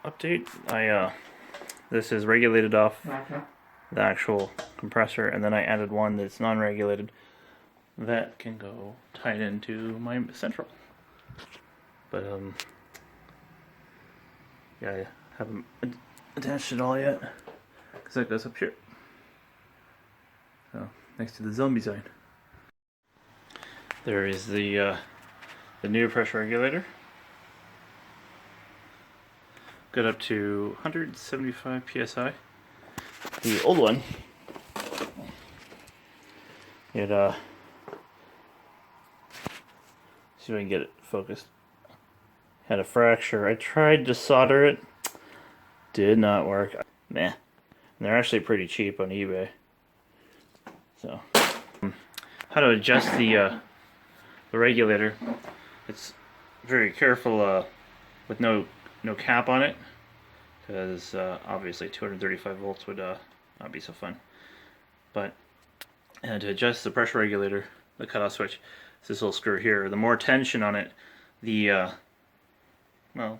update. This is regulated off the actual compressor, and then I added one that's non-regulated that can go tied into my central. But yeah, I haven't attached it all yet because that goes up here. So next to the zombie sign. There is the new pressure regulator. Got up to 175 psi. The old one, it see if I can get it focused. Had a fracture. I tried to solder it. Did not work. Meh. And they're actually pretty cheap on eBay. So, how to adjust the regulator? It's very careful with no cap on it, because obviously 235 volts would not be so fun. But to adjust the pressure regulator, the cutoff switch, it's this little screw here. The more tension on it, the more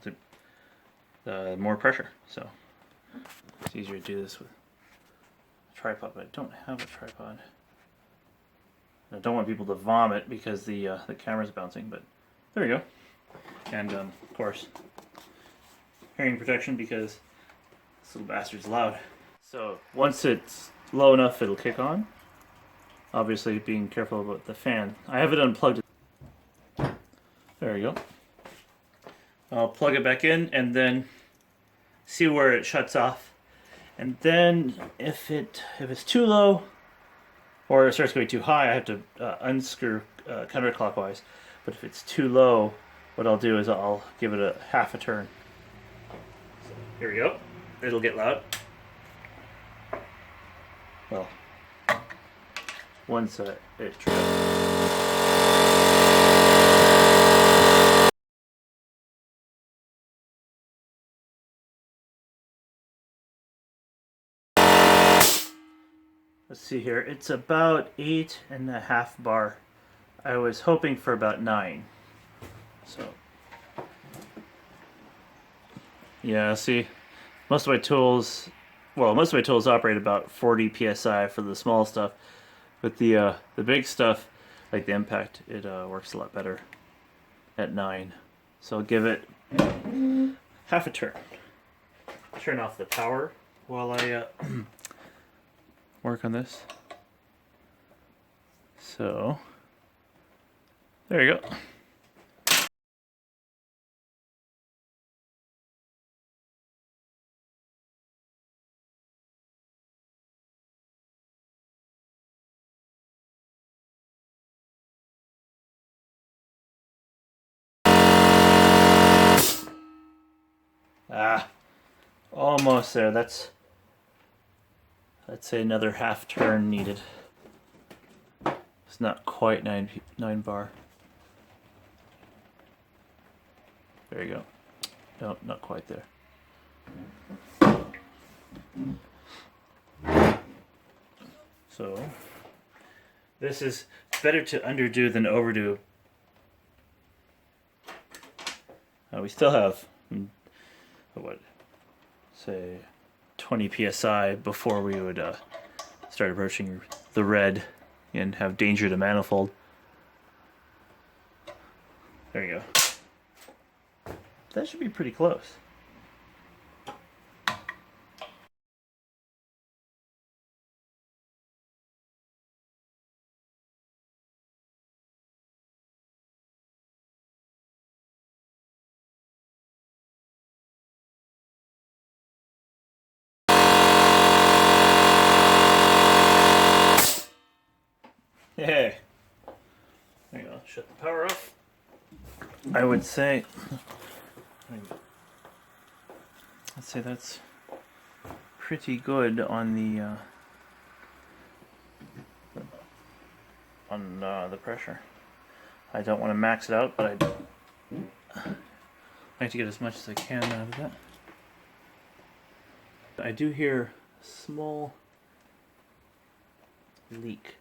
pressure. So it's easier to do this with a tripod, but I don't have a tripod. I don't want people to vomit because the camera's bouncing, but there you go. And of course, hearing protection because this little bastard's loud. So once it's low enough, it'll kick on. Obviously, being careful about the fan. I have it unplugged. There you go. I'll plug it back in and then see where it shuts off. And then if it's too low or it starts going too high, I have to unscrew counterclockwise. But if it's too low, what I'll do is I'll give it a half a turn. So here we go. It'll get loud. Well, once it trips. Let's see here. It's about 8.5 bar. I was hoping for about 9. So yeah, see, most of my tools operate about 40 psi for the small stuff, but the big stuff, like the impact, it works a lot better at 9. So I'll give it half a turn. Turn off the power while I work on this. So there you go. Almost there. Let's say another half turn needed. It's not quite 9 bar. There you go. No, not quite there. So this is better to underdo than overdo. We still have say 20 psi before we would start approaching the red and have danger to manifold. There you go. That should be pretty close. Hey, there you go. Shut the power off. I would say, let's say that's pretty good on the pressure. I don't want to max it out, but I like to get as much as I can out of that. I do hear a small leak.